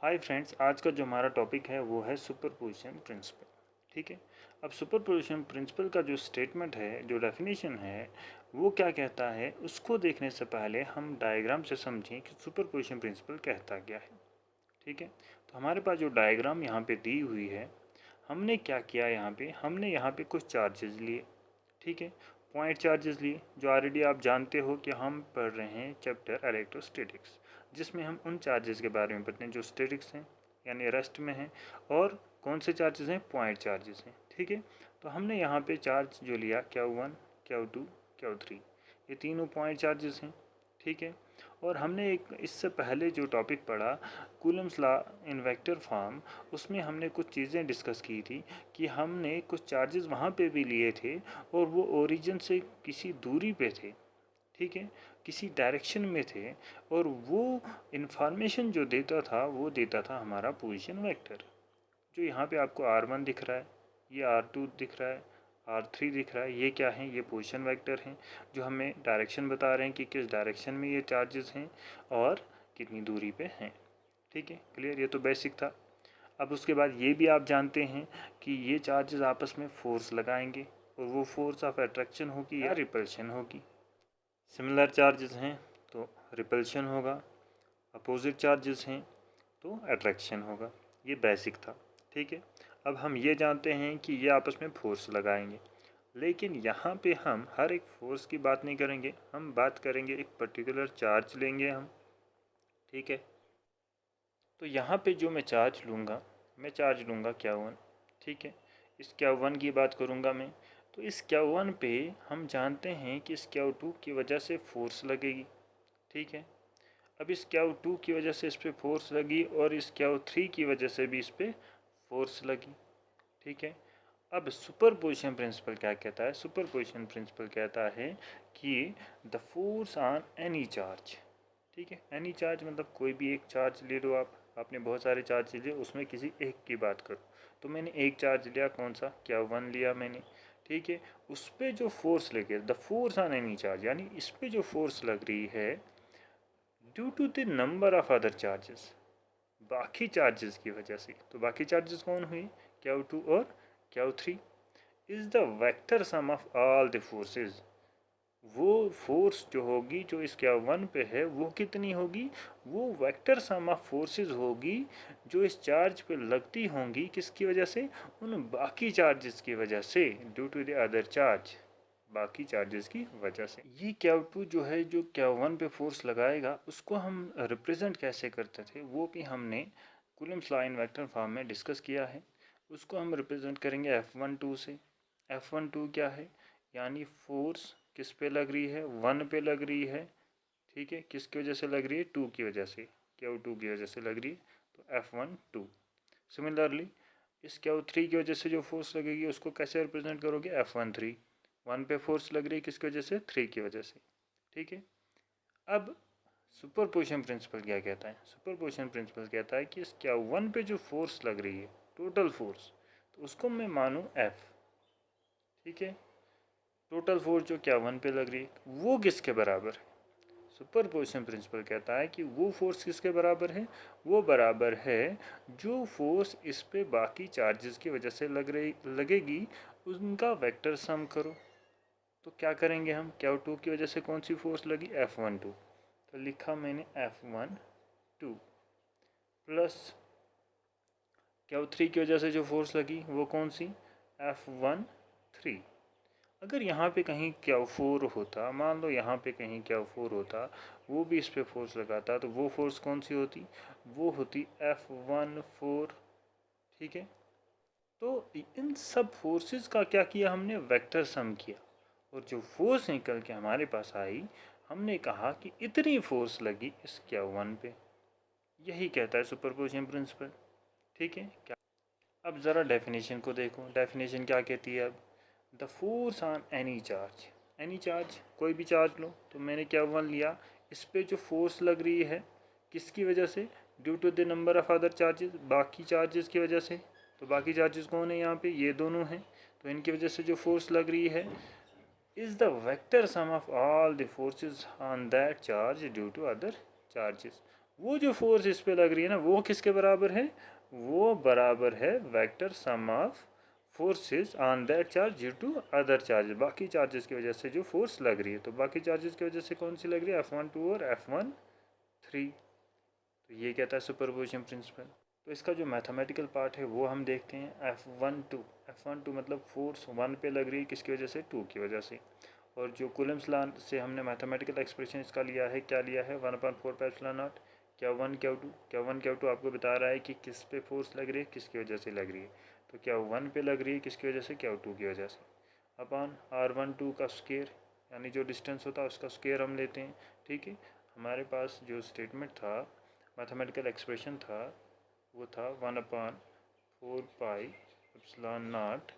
Hi friends, आज का जो हमारा टॉपिक है वो है सुपरपोजिशन प्रिंसिपल। ठीक है। अब सुपरपोजिशन प्रिंसिपल का जो स्टेटमेंट है, जो डेफिनेशन है, वो क्या कहता है, उसको देखने से पहले हम डायग्राम से समझें कि सुपरपोजिशन प्रिंसिपल कहता क्या है। ठीक है। तो हमारे पास जो डायग्राम यहाँ पे दी हुई है, हमने क्या किया, हमने यहाँ पे कुछ चार्जेस लिए। ठीक है। पॉइंट चार्जेस लिए, जो ऑलरेडी आप जानते हो कि हम पढ़ रहे हैं चैप्टर इलेक्ट्रोस्टैटिक्स, जिसमें हम उन चार्जेस के बारे में पढ़ते हैं जो स्टैटिक्स हैं यानी रेस्ट में हैं, और कौन से चार्जेस हैं, पॉइंट चार्जेस हैं। ठीक है। तो हमने यहाँ पे चार्ज जो लिया Q1, Q2, Q3, ये तीनों पॉइंट चार्जेस हैं। ठीक है। और हमने एक इससे पहले जो टॉपिक पढ़ा, Coulomb's law in vector form, उसमें हमने कुछ चीज़ें डिस्कस की थी कि हमने कुछ चार्जेस वहाँ पे भी लिए थे और वो ओरिजिन से किसी दूरी पे थे। ठीक है। किसी डायरेक्शन में थे, और वो इंफॉर्मेशन जो देता था वो देता था हमारा पोजीशन वेक्टर। जो यहाँ पे आपको R1 दिख रहा है, ये R2 दिख रहा है, R3 दिख रहा है, ये क्या है, ये पोजीशन वेक्टर हैं जो हमें डायरेक्शन बता रहे हैं कि किस डायरेक्शन में ये चार्जेस हैं और कितनी दूरी पे हैं। ठीक है, क्लियर। ये तो बेसिक था। अब उसके बाद ये भी आप जानते हैं कि ये चार्जेस आपस में फोर्स लगाएंगे, और वो फोर्स ऑफ अट्रैक्शन होगी या रिपल्शन होगी। सिमिलर चार्जेस हैं तो रिपल्शन होगा, अपोजिट चार्जेस हैं तो अट्रैक्शन होगा। ये बेसिक था। ठीक है। अब हम ये जानते हैं कि ये आपस में फोर्स लगाएंगे, लेकिन यहाँ पे हम हर एक फोर्स की बात नहीं करेंगे, हम बात करेंगे एक पर्टिकुलर चार्ज लेंगे हम। ठीक है। तो यहाँ पे जो मैं चार्ज लूँगा, मैं चार्ज लूँगा Q1। ठीक है। इस Q1 की बात करूँगा मैं, तो इस Q1 पे हम जानते हैं कि इस Q2 की वजह से फोर्स लगेगी। ठीक है। अब इस Q2 की वजह से इस पर फोर्स लगी, और इस Q3 की वजह से भी इस पर फोर्स लगी। ठीक है। अब सुपरपोजिशन प्रिंसिपल क्या कहता है, सुपरपोजिशन प्रिंसिपल कहता है कि the force on any charge. ठीक है। एनी चार्ज मतलब कोई भी एक चार्ज ले लो आप, आपने बहुत सारे चार्ज लिए, उसमें किसी एक की बात करो। तो मैंने एक चार्ज लिया, कौन सा, Q1 लिया मैंने। ठीक है। उस पर जो फोर्स लगे, the force on any charge, यानी इस पर जो फोर्स लग रही है due to the number of other charges, बाकी चार्जेस की वजह से। तो बाकी चार्जेस कौन हुई, Q2 और Q3, is the vector sum of all the forces. वो फोर्स जो होगी, जो इस Q1 पे है, वो कितनी होगी, वो वेक्टर सम ऑफ फोर्सेस होगी जो इस चार्ज पे लगती होंगी, किसकी वजह से, उन बाकी चार्जेस की वजह से, due to the other charge, बाकी चार्जेस की वजह से। ये Q2 जो है, जो Q1 पे फोर्स लगाएगा, उसको हम रिप्रेजेंट कैसे करते थे वो भी हमने Coulomb's law in vector form में डिस्कस किया है। उसको हम रिप्रेजेंट करेंगे F12 से। F12 क्या है, यानी फोर्स किस पे लग रही है, 1 पे लग रही है। ठीक है। किसकी वजह से लग रही है, 2 की वजह से, Q2 की वजह से लग रही है, तो F12। सिमिलरली इस Q3 की वजह से जो फोर्स लगेगी उसको कैसे रिप्रेजेंट करोगे, F13। 1 पे फोर्स लग रही है, किसकी वजह से, 3 की वजह से। ठीक है। अब सुपरपोजिशन प्रिंसिपल क्या कहता है, सुपरपोजिशन प्रिंसिपल कहता है कि इस Q1 पे जो फोर्स लग रही है, टोटल फोर्स, तो उसको मैं मानूँ F। ठीक है। टोटल फोर्स जो Q1 पे लग रही है वो किसके बराबर है, सुपरपोजिशन प्रिंसिपल कहता है कि वो फोर्स किसके बराबर है, वो बराबर है जो फोर्स इस पे बाकी चार्जेस की वजह से लगेगी, उनका वेक्टर सम करो। तो क्या करेंगे हम, Q2 की वजह से कौन सी फोर्स लगी, F12, तो लिखा मैंने F12 प्लस Q3 की वजह से जो फोर्स लगी वो कौन सी, F13। अगर यहाँ पे कहीं Q4 होता, मान लो यहाँ पे कहीं Q4 होता, वो भी इस पे फोर्स लगाता, तो वो फोर्स कौन सी होती, वो होती F14। ठीक है। तो इन सब फोर्सेस का क्या किया हमने, वेक्टर सम किया, और जो फोर्स निकल के हमारे पास आई, हमने कहा कि इतनी फोर्स लगी इस Q1 पे। यही कहता है सुपरपोजिशन प्रिंसिपल। ठीक है। क्या, अब ज़रा डेफिनेशन को देखो, डेफिनेशन क्या कहती है। अब the force on any charge, any charge कोई भी चार्ज लो, तो मैंने Q1 लिया, इस पे जो फोर्स लग रही है किसकी वजह से, due to the number of other charges, बाकी चार्जेस की वजह से। तो बाकी चार्जेस कौन है यहाँ पे, ये दोनों हैं, तो इनकी वजह से जो फोर्स लग रही है is the vector sum of all the forces on that charge due to other charges. वो जो फोर्स इस पे लग रही है ना, वो किसके बराबर है? वो बराबर है vector sum of forces on that charge due to other charges, बाकी चार्जेस की वजह से जो फोर्स लग रही है। तो बाकी चार्जेस की वजह से कौन सी लग रही है? F12 और F13। तो ये कहता है सुपरपोजिशन प्रिंसिपल। तो इसका जो मैथमेटिकल पार्ट है वो हम देखते हैं। F12 मतलब फोर्स वन पे लग रही है, किसकी वजह से? टू की वजह से। और जो कूलम्स लॉ से हमने मैथमेटिकल एक्सप्रेशन इसका लिया है, क्या लिया है? 1/4πε0। क्या वन क्या टू आपको बता रहा है कि किस पे फोर्स लग रही है, किसकी वजह से लग रही है। तो क्या वन पे लग रही है, किसकी वजह से? क्या टू की वजह से। अपॉन R12 का स्क्वायर, यानी जो डिस्टेंस होता है उसका स्क्वायर हम लेते हैं। ठीक है, हमारे पास जो स्टेटमेंट था, मैथमेटिकल एक्सप्रेशन था, वो था 1/4πε0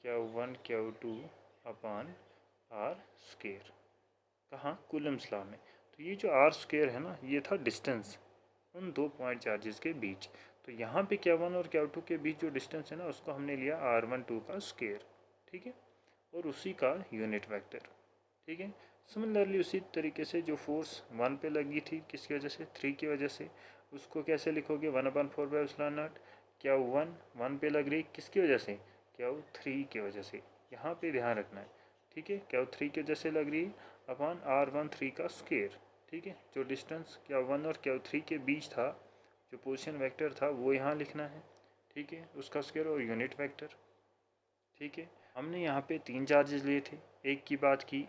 Q1 Q2 upon R square. कहाँ? कूलम्स लॉ में। तो ये जो आर स्क्वायर है ना, ये था डिस्टेंस उन दो पॉइंट चार्जेस के बीच। तो यहाँ पे Q1 और Q2 के बीच जो डिस्टेंस है ना, उसको हमने लिया R12 का स्क्वायर। ठीक है, और उसी का यूनिट वेक्टर। ठीक है, सिमिलरली उसी तरीके से जो फोर्स वन पे लगी थी, किसकी वजह से? थ्री की वजह से, उसको कैसे लिखोगे? 1/4πε0 Q1 वन पे लग रही, किसकी वजह से? Q3 की वजह से। यहाँ पे ध्यान रखना है। ठीक है, Q3 की वजह से लग रही अपॉन R13 का स्क्वायर। ठीक है, जो डिस्टेंस Q1 और Q3 के बीच था, जो पोजीशन वेक्टर था, वो यहाँ लिखना है। ठीक है, उसका स्क्वायर और यूनिट वेक्टर। ठीक है, हमने यहाँ पे तीन चार्जेस लिए थे। एक की बात की,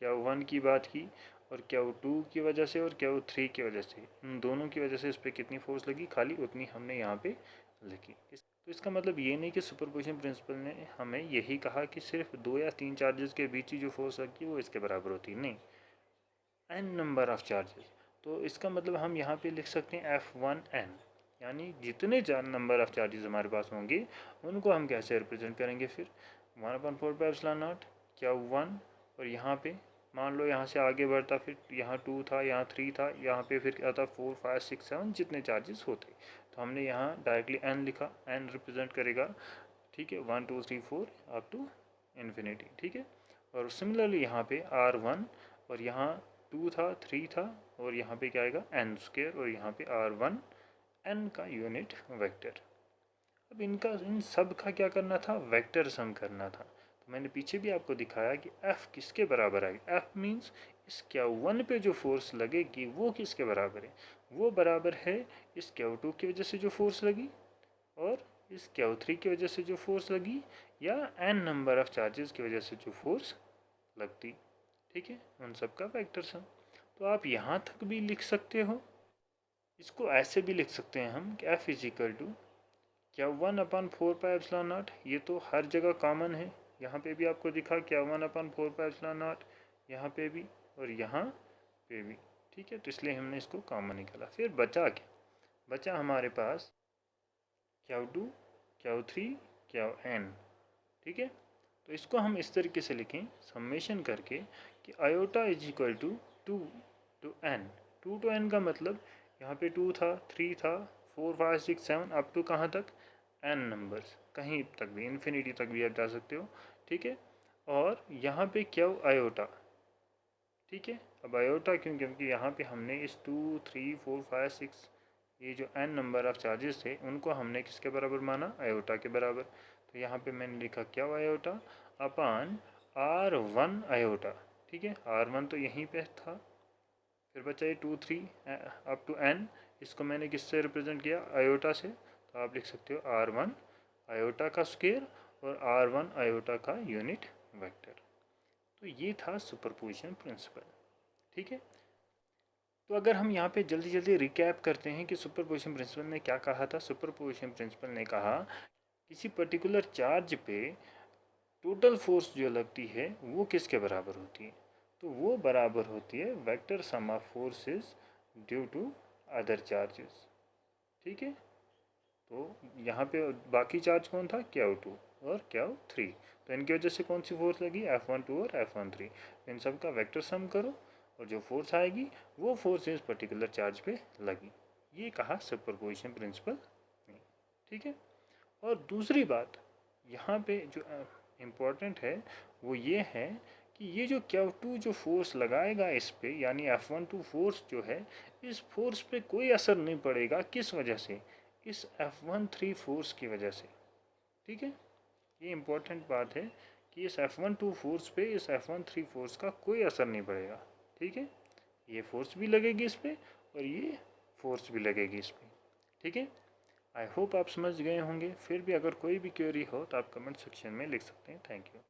Q1 की बात की, और Q2 की वजह से और Q3 की वजह से, इन दोनों की वजह से इस पर कितनी फोर्स लगी, खाली उतनी हमने यहाँ पे लिखी। तो इसका मतलब ये नहीं कि सुपरपोजिशन प्रिंसिपल ने हमें यही कहा कि सिर्फ दो या तीन चार्जेस के बीच ही जो फोर्स लगी वो इसके बराबर होती है, नहीं, n नंबर ऑफ चार्जेस। तो इसका मतलब हम यहाँ पे लिख सकते हैं F1n, यानी जितने नंबर ऑफ चार्जेस हमारे पास होंगे उनको हम कैसे रिप्रेजेंट करेंगे फिर? 1/4πε0 Q1, और यहाँ पे मान लो यहाँ से आगे बढ़ता, फिर यहाँ 2 था, यहाँ 3 था, यहाँ पे फिर क्या था? 4 5 6 7 जितने चार्जेस होते। तो हमने यहाँ डायरेक्टली n लिखा, n रिप्रेजेंट करेगा, ठीक है, 1 2 3 4 अप टू इन्फिनिटी। ठीक है, और सिमिलरली यहाँ पे R1, और यहाँ 2 था, 3 था, और यहाँ पे क्या आएगा? n स्क्वायर, और यहाँ पे R1 n का यूनिट वेक्टर। अब इनका, इन सब का क्या करना था? वेक्टर सम करना था। तो मैंने पीछे भी आपको दिखाया कि F किसके बराबर आएगा। F मीन्स इस Q1 पे जो फोर्स लगेगी वो किसके बराबर है? वो बराबर है इस Q2 की वजह से जो फोर्स लगी, और इस Q3 की वजह से जो फोर्स लगी, या n नंबर ऑफ चार्जेस की वजह से जो फोर्स लगती। ठीक है, उन सब का वेक्टर सम। तो आप यहाँ तक भी लिख सकते हो। इसको ऐसे भी लिख सकते हैं हम कि F is equal to Q1/4πε0। ये तो हर जगह कॉमन है, यहाँ पे भी आपको दिखा Q1/4πε0, यहाँ पे भी और यहाँ पे भी। ठीक है, तो इसलिए हमने इसको कॉमन निकाला। फिर बचा क्या? बचा हमारे पास Q2 Q3 Qn। ठीक है, तो इसको हम इस तरीके से लिखें समेशन करके कि iota is equal to 2 to n। 2 to n का मतलब यहाँ पे 2 था, 3 था, 4 5 6 7 अप टू कहाँ तक? n नंबर्स, कहीं तक भी, इन्फिनिटी तक भी आप जा सकते हो। ठीक है, और यहाँ पे क्या आयोटा। ठीक है, अब आयोटा क्यों? क्योंकि यहाँ पे हमने इस 2 3 4 5 6, ये जो n नंबर ऑफ चार्जेस थे उनको हमने किसके बराबर माना? आयोटा के बराबर। तो यहाँ पे मैंने लिखा क्या आयोटा अपान R1 आयोटा। ठीक है, R1 तो यहीं पे था। फिर बचा ये 2 3 अप टू n, इसको मैंने किससे रिप्रेजेंट किया? आयोटा से। तो आप लिख सकते हो R1 आयोटा का स्क्वायर और R1 आयोटा का यूनिट वेक्टर। तो ये था सुपरपोजिशन प्रिंसिपल। ठीक है, तो अगर हम यहाँ पे जल्दी जल्दी रिकैप करते हैं कि सुपरपोजिशन प्रिंसिपल ने क्या कहा था। सुपरपोजिशन प्रिंसिपल ने कहा किसी पर्टिकुलर चार्ज पे टोटल फोर्स जो लगती है वो किसके बराबर होती है? तो वो बराबर होती है vector sum of forces due to other charges. ठीक है, तो यहाँ पे बाकी चार्ज कौन था? Q2 और Q3। तो इनकी वजह से कौन सी फोर्स लगी? F12 और F13। इन सब का वेक्टर सम करो और जो फोर्स आएगी वो फोर्स इस पर्टिकुलर चार्ज पे लगी। ये कहा सुपरपोजिशन प्रिंसिपल ने। ठीक है, और दूसरी बात यहाँ पे जो इम्पोर्टेंट है वो ये है कि ये जो Q2 जो फोर्स लगाएगा इस पे, यानी F12 फोर्स जो है, इस फोर्स पे कोई असर नहीं पड़ेगा। किस वजह से? इस F13 फोर्स की वजह से। ठीक है, ये इम्पोर्टेंट बात है कि इस F12 फोर्स पे इस F13 फोर्स का कोई असर नहीं पड़ेगा। ठीक है, ये फोर्स भी लगेगी इस पे और ये फोर्स भी लगेगी इस पे। ठीक है, आई होप आप समझ गए होंगे। फिर भी अगर कोई भी क्वेरी हो तो आप कमेंट सेक्शन में लिख सकते हैं। Thank you.